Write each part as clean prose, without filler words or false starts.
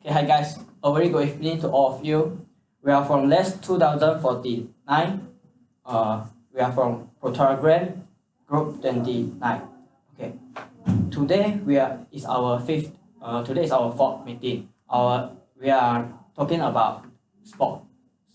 Okay, hi guys. A very good evening to all of you. We are from LES 2049. We are from Program Group 29. Okay. Today is our fifth. Today is our fourth meeting. We are talking about sport.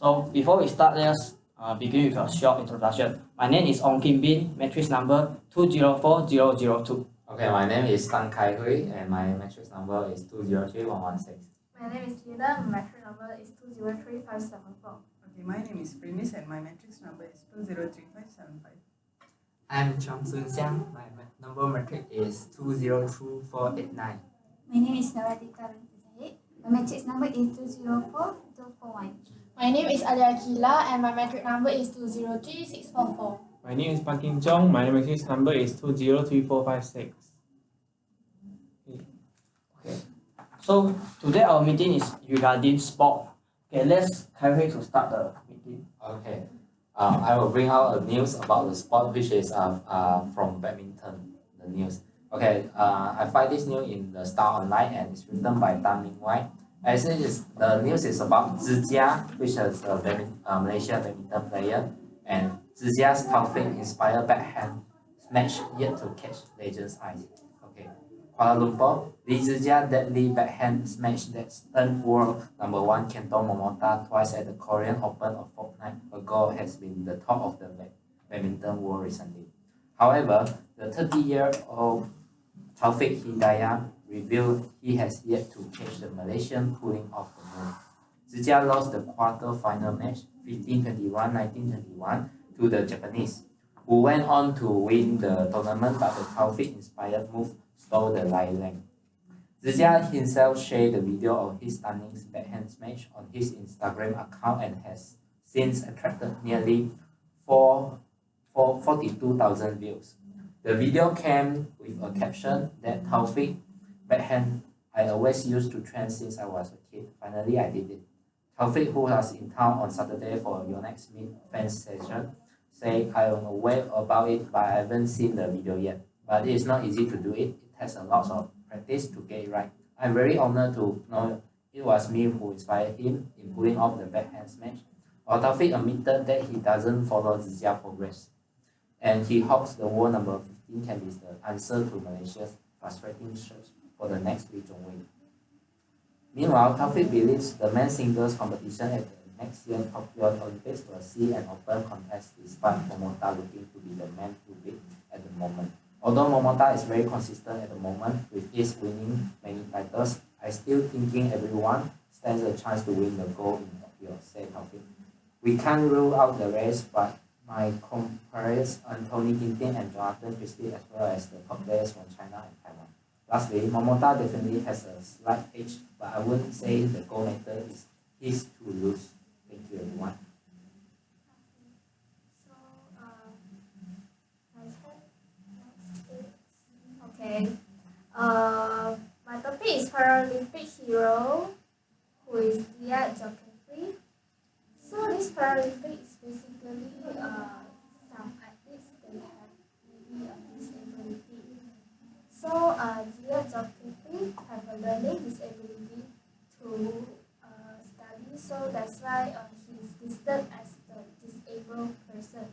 So before we start, let's begin with a short introduction. My name is Ong Keen, matrix number 204002. Okay, my name is Khai Hui and my matrix number is 203116. My name is Lynette, my matrix number is 2035574. Okay, my name is Preames and my matrix number is 203575. I'm Xiang. My number matrix is 202489. My name is Noratiqah Binti Zahid. My matrix number is 204241. My name is Allia Aqillah and my matrix number is 203644. My name is Phang Kin Chorng. My matrix number is 203456. Okay. So today our meeting is regarding sport. Okay, let's Khai Hui to start the meeting. Okay, I will bring out a news about the sport which is from badminton, the news. Okay, I find this news in the Star Online and it's written by Tan Ming Wai. As it is, the news is about Zhijia, which is a Malaysia badminton player, and Zhijia's Taufik inspired backhand smash yet to catch legends' eyes. Okay, Kuala Lumpur, Lee Zhijia deadly backhand smash that stunned world number one Kento Momota twice at the Korean Open a fortnight ago has been the top of the badminton world recently. However, the 30-year-old Taufik Hidayah revealed he has yet to catch the Malaysian pulling off the move. Zhijia lost the quarter-final match 15-21, 19-21 to the Japanese, who went on to win the tournament, but the Taufik-inspired move stole the limelight. Zhijia himself shared the video of his stunning backhand smash on his Instagram account and has since attracted nearly 42,000 views. The video came with a caption that Taufik backhand I always used to train since I was a kid. Finally, I did it. Taufik, who was in town on Saturday for your next meet fans session, say I am aware about it, but I haven't seen the video yet. But it is not easy to do it. It has a lot of practice to get it right. I'm very honored to know it was me who inspired him in pulling off the backhand smash. While Taufik admitted that he doesn't follow Zhijia's progress, and he hopes the world number 15 can be the answer to Malaysia's frustrating search for the next Lee Zhongwei. Meanwhile, Taufik believes the men's singles competition at the next year's Tokyo Olympics will see an open contest despite Momota looking to be the man to beat at the moment. Although Momota is very consistent at the moment with his winning many titles, I still thinking everyone stands a chance to win the gold in Tokyo, said Taufik. We can't rule out the race, but my compares Anthony Ginting and Jonathan Christie as well as the top players from China and Taiwan. Lastly, Momota definitely has a slight edge, but I wouldn't say the gold medal is his to lose. Thank you, everyone. So, okay. My topic is Paralympic hero, who is Zhijia. So this Paralympic is basically some athletes they have maybe a disability. So Zhijia have a learning disability to study. So that's why he is listed as the disabled person.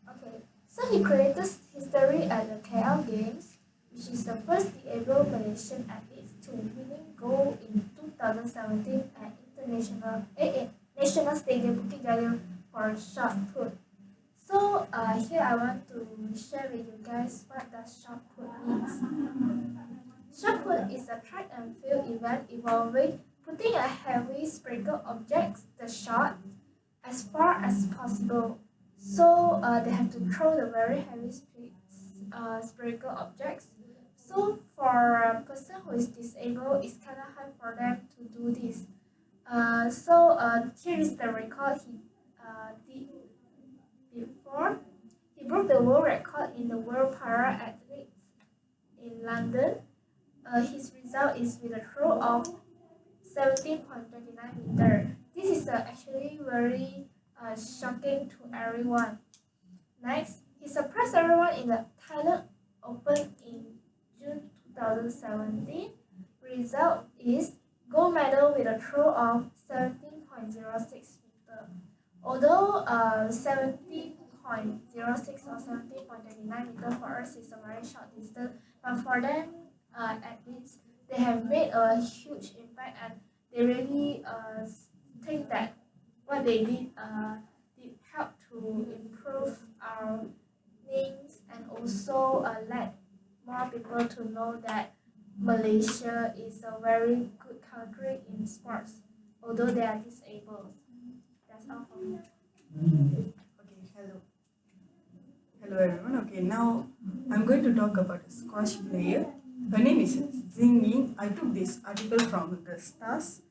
Okay. So he created history at the KL Games, which is the first disabled Malaysian athlete to winning gold in 2017 at National Stadium Bukit Jalil for shot put. So here I want to share with you guys what does shot put means. Shot put is a track and field event involving putting a heavy spherical object, the shot, as far as possible. So they have to throw the very heavy spherical objects. So for a person who is disabled, it's kind of hard for them to do this. Here is the record he did before. He broke the world record in the World Para Athletics in London. His result is with a throw of 17.29 meters. This is actually very shocking to everyone. Next, he surprised everyone in the Thailand Open in June 2017. Result is gold medal with a throw of 17.06 meter. Although 17.06 or 17.29 meter for us is a very short distance, but for them athletes, they have made a huge impact, and they really think that what they did help to improve our names and also let more people to know that Malaysia is a very good country in sports, although they are disabled. That's all for me. Okay, hello. Hello everyone. Okay, now I'm going to talk about a squash player. Her name is Ying. I took this article from the Stars.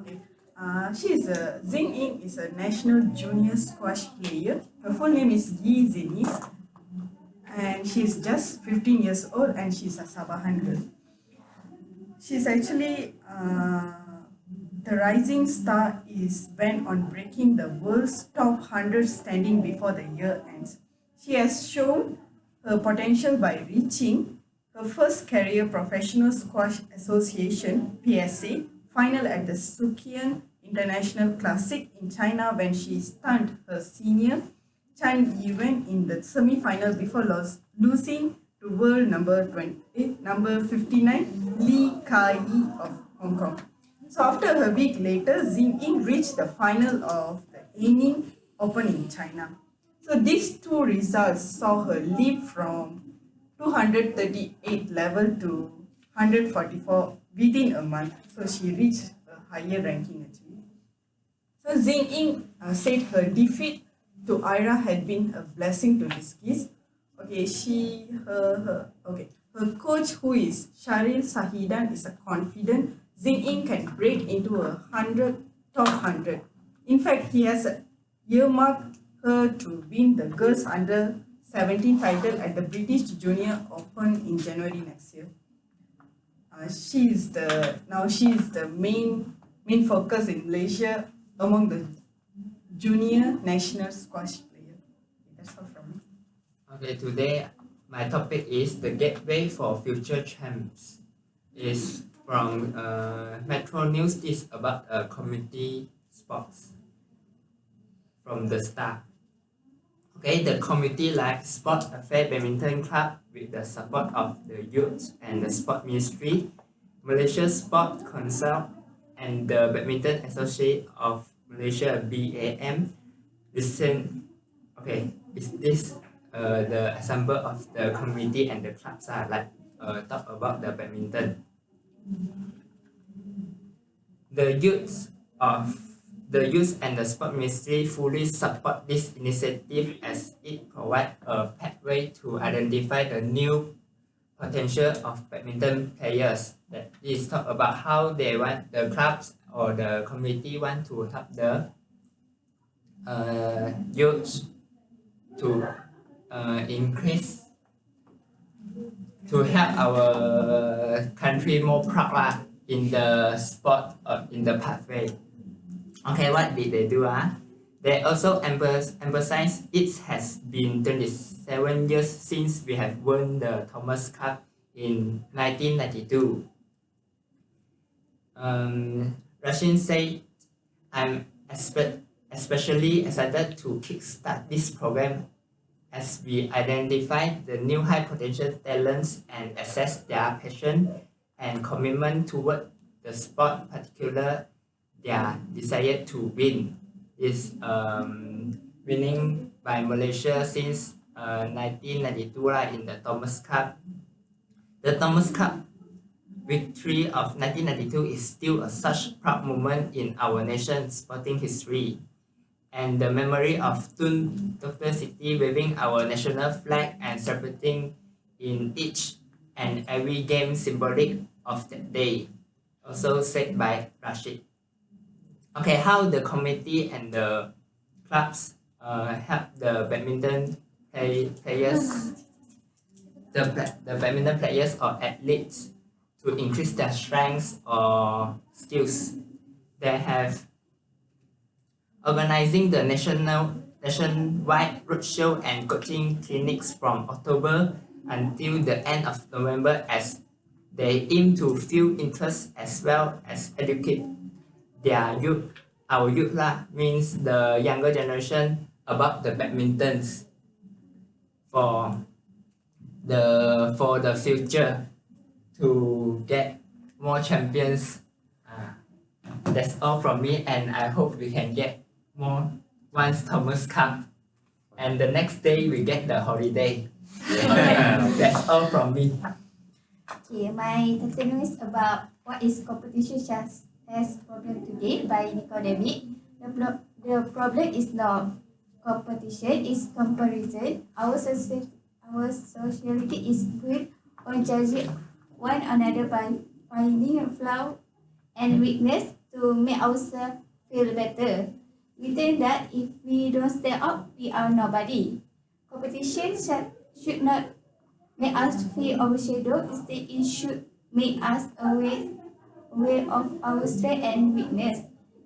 Okay. Ying is a national junior squash player. Her full name is Yi Zini, and she's just 15 years old, and she's a Sabahan girl. She's actually the rising star is bent on breaking the world's top 100 standing before the year ends. She has shown her potential by reaching her first career Professional Squash Association (PSA) final at the Sukian International Classic in China when she stunned her senior Chan Yuen in the semi-final before losing to world number 59 Li Khai of Hong Kong. So after a week later, Ying reached the final of the Aining Open in China. So these two results saw her leap from 238 level to 144 within a month. So she reached a higher ranking actually. So Ying said her defeat to Ira had been a blessing to disguise. Okay, her coach, who is Sharil Sahidan, is confident Ying can break into top 100. In fact, he has earmarked her to win the girls under 17 title at the British Junior Open in January next year. She is the main focus in Malaysia among the junior national squash player. That's all from me. Okay, today my topic is the gateway for future champs. Is from Metro News. Is about community sports from the start. Okay, the community like Sport Affair Badminton Club with the support of the youth and the Sport Ministry, Malaysia Sport Council, and the Badminton Association of Malaysia (BAM). Is this the example of the community and the clubs are like talk about the badminton. The youth and the sport ministry fully support this initiative as it provides a pathway to identify the new potential of badminton players. That is talk about how they want the clubs or the community want to help the youth to increase to help our country more proud in the sport in the pathway. Okay, what did they do? They also emphasize it has been 27 years since we have won the Thomas Cup in 1992. Rashid said, I'm especially excited to kickstart this program as we identify the new high potential talents and assess their passion and commitment toward the sport, particularly their desire to win. Is winning by Malaysia since 1992 in the Thomas Cup. The Thomas Cup victory of 1992 is still such proud moment in our nation's sporting history. And the memory of Tun Doctor City waving our national flag and celebrating in each and every game symbolic of that day, also said by Rashid. Okay, how the committee and the clubs help the badminton players, the badminton players or athletes to increase their strengths or skills. They have organizing the nationwide roadshow and coaching clinics from October until the end of November as They aim to fuel interest as well as educate their youth. Our youth lah means the younger generation about the badmintons for the future to get more champions. That's all from me, and I hope we can get more once Thomas come, and the next day we get the holiday. That's all from me. Okay, my testimony is about what is competition as problem today by Nicodemus. The problem is not competition, is comparison. Our society is built on judging one another by finding a flaw and weakness to make ourselves feel better. We think that if we don't stand up, we are nobody. Competition should not make us feel overshadowed. Instead, it should make us aware of our strength and weakness.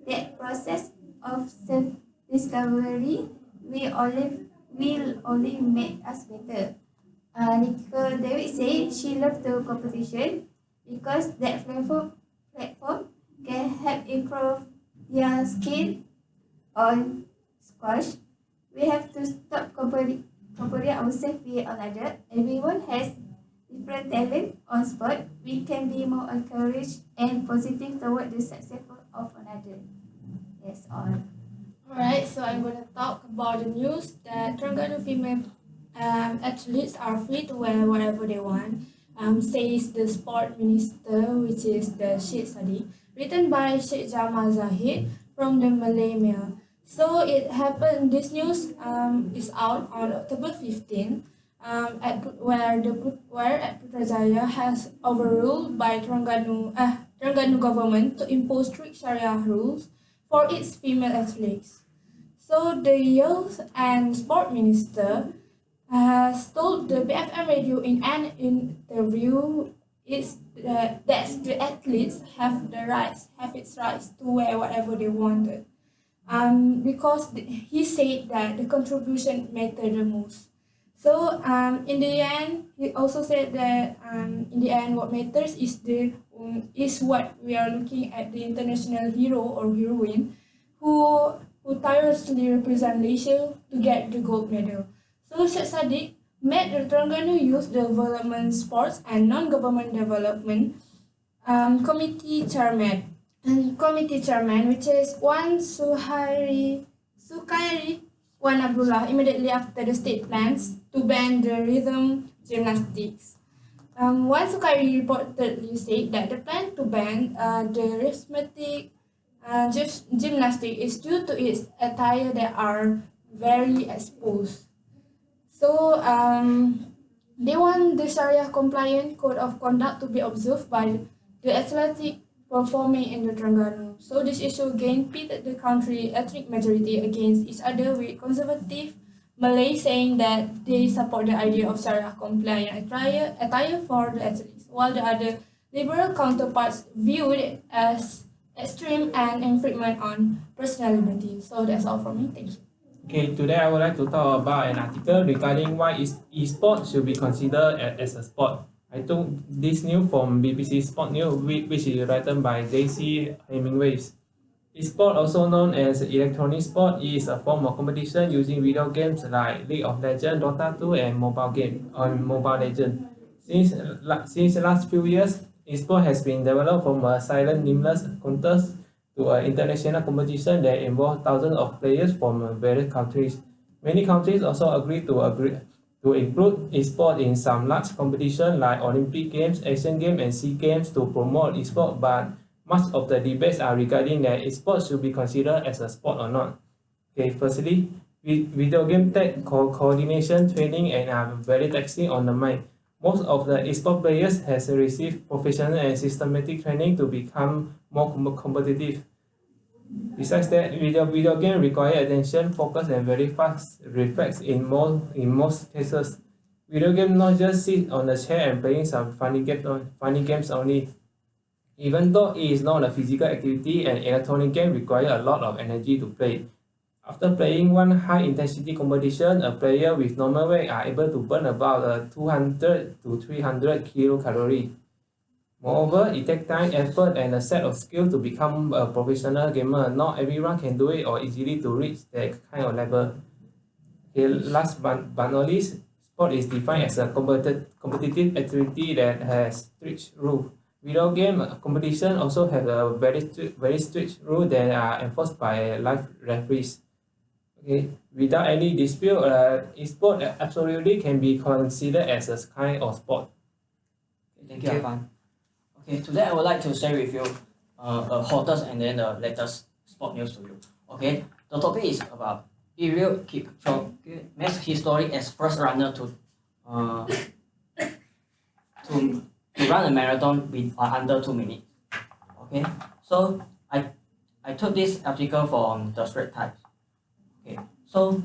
That process of self-discovery will only make us better. Nicole David said she loved the competition because that platform can help improve their skill on squash. We have to stop comparing ourselves with another. Everyone has different talent on sport. We can be more encouraged and positive toward the success of another. That's all. Alright, so I'm going to talk about the news that Terengganu female athletes are free to wear whatever they want, says the sport minister, which is the Sheikh Sadiq, written by Sheikh Jamal Zahid from the Malay Mail. So it happened, this news is out on October 15, where Putrajaya has overruled by Terengganu government to impose strict Sharia rules for its female athletes. So the Youth and Sport Minister has told the BFM radio in an interview that the athletes have its rights to wear whatever they wanted. Because he said that the contribution mattered the most. So in the end, he also said that in the end, what matters is what we are looking at, the international hero or heroine who tirelessly represent Malaysia to get the gold medal. So Sheikh Sadiq met the Terengganu Youth Development Sports and Non-Government Development Committee Chairman, which is Wan Sukairi Wan Abdullah, immediately after the state plans to ban the rhythm gymnastics. Wan Sukairi reportedly said that the plan to ban the rhythmic gymnastics is due to its attire that are very exposed. So they want the Sharia compliant code of conduct to be observed by the athletic performing in the Terengganu. So this issue again pitted the country ethnic majority against each other, with conservative Malay saying that they support the idea of Sharia compliant attire for the athletes, while the other liberal counterparts viewed it as extreme and infringement on personal liberty. So that's all from me. Thank you. Okay, today I would like to talk about an article regarding why e-sport should be considered as a sport. I took this news from BBC Sport News, which is written by JC Hemingway. E-sport, also known as electronic sport, is a form of competition using video games like League of Legends, Dota 2, and Mobile Legends. Since the last few years, e-sport has been developed from a silent, nameless contest to an international competition that involves thousands of players from various countries. Many countries also agreed to include e-sport in some large competitions like Olympic Games, Asian Games, and SEA Games to promote e-sport, but much of the debates are regarding that e-sport should be considered as a sport or not. Okay, firstly, video game take coordination training and are very taxing on the mind. Most of the e-sport players has received professional and systematic training to become more competitive. Besides that, video game require attention, focus, and very fast reflex in most cases. Video game not just sit on the chair and playing some funny games only. Even though it is not a physical activity, an electronic game require a lot of energy to play. After playing one high-intensity competition, a player with normal weight are able to burn about 200 to 300 kilocalories. Moreover, it takes time, effort, and a set of skills to become a professional gamer. Not everyone can do it or easily to reach that kind of level. Okay, last but not least, sport is defined as a competitive activity that has strict rules. Video game competition also have a very strict rule that are enforced by live referees. Okay, without any dispute, e-sport absolutely can be considered as a kind of sport. Thank you, Afan. Okay, today I would like to share with you the hottest and then the latest sport news to you. Okay, the topic is about Eliud Kipchoge makes history as first runner to run a marathon with under 2 minutes. Okay, so I took this article from the Straits Times. Okay, so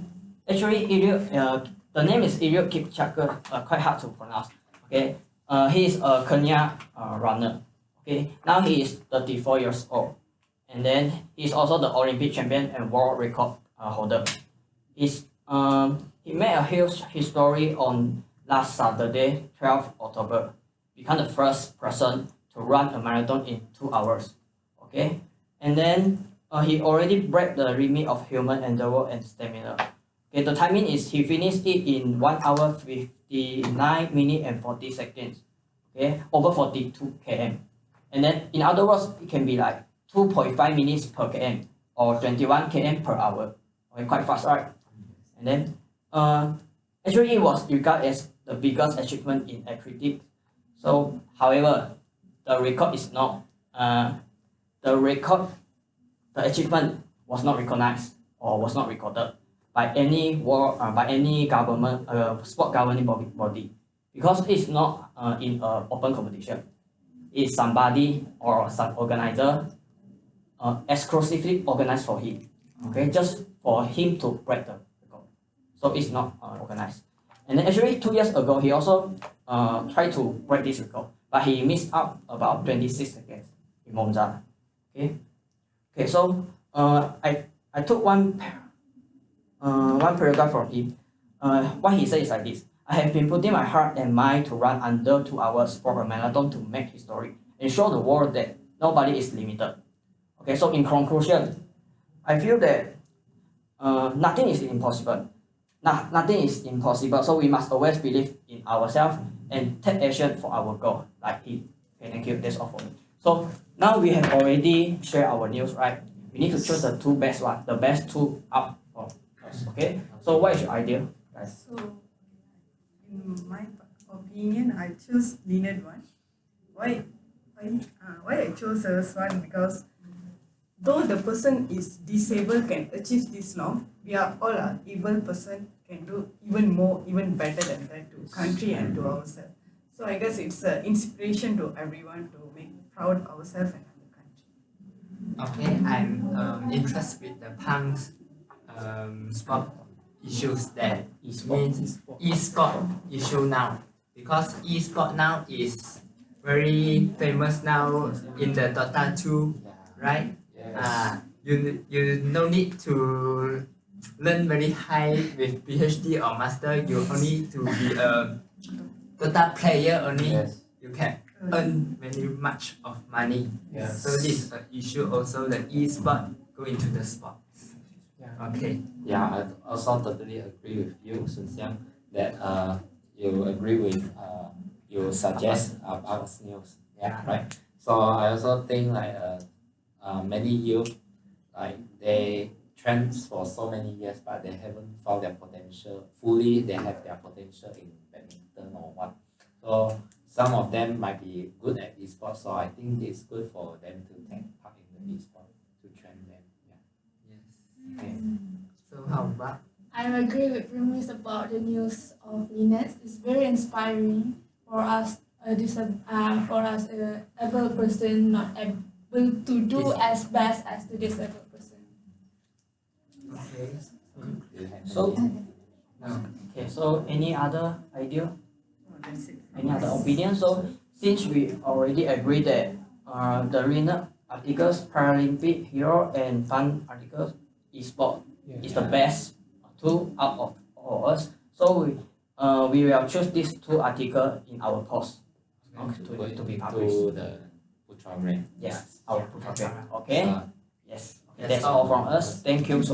actually the name is Eliud Kipchoge, quite hard to pronounce. Okay, he is a Kenya runner. Okay, now he is 34 years old, and then he is also the Olympic champion and world record holder. He made a huge history on last Saturday, 12 October, become the first person to run a marathon in 2 hours. Okay, and then he already broke the limit of human endeavor and stamina. Okay, the timing is he finished it in 1 hour 59 minutes and 40 seconds. Okay, over 42 km. And then in other words, it can be like 2.5 minutes per km or 21 km per hour. Okay, quite fast, right? And then actually it was regarded as the biggest achievement in athletics. So however, the record is not the achievement was not recognized or was not recorded by any government sport governing body because it's not in an open competition. It's somebody or some organizer exclusively organized for him. Okay, just for him to break the record. So it's not organized. And then actually 2 years ago he also tried to break this record, but he missed out about 26 seconds in Monza. Okay, so I took one paragraph from him. What he said is like this: I have been putting my heart and mind to run under 2 hours for a marathon to make history and show the world that nobody is limited. Okay, so in conclusion, I feel that nothing is impossible. Nothing is impossible. So we must always believe in ourselves and take action for our goal. Like him. Okay, thank you. That's all for me. So now we have already shared our news, right? We need to choose the 2 best one, the best 2 out of us. Okay. So what is your idea, guys? So, in my opinion, I choose Lynette one. Why I chose this one? Because though the person is disabled can achieve this long, we are all an able person can do even more, even better than that to country and to ourselves. So I guess it's an inspiration to everyone to make proud ourselves and our country. Okay, I'm interested with the Phang's sport issues that means e-sport issue now, because e-sport now is very famous now in the Dota 2, right? You no need to learn very high with PhD or master. You only need to be a Dota player only. Yes. You can earn very much of money. Yes. So this is an issue also. The e-sport go into the sports. Okay. Yeah, I also totally agree with you, Xiang, that you agree with you suggest about news. Yeah, right. So I also think like many youth like they train for so many years, but they haven't found their potential fully. They have their potential in badminton or what. So some of them might be good at esports. So I think it's good for them to take part in the esport to train them. Yeah. Yes. Okay. So how about? I agree with Preames about the news of Lynette. It's very inspiring for us, for us able person not able to do as best as the disabled person. Okay. So No. okay, so any other idea? Oh, that's it. Any other opinion? So since we already agree that the Lynette articles, Paralympic hero and fun articles, e-sport is the best 2 out of all us. So we will choose these 2 articles in our post. Okay, to go to be into published. the program. Yes, our program. Okay. Uh, Yes. Okay, That's that's all from us. Thank you so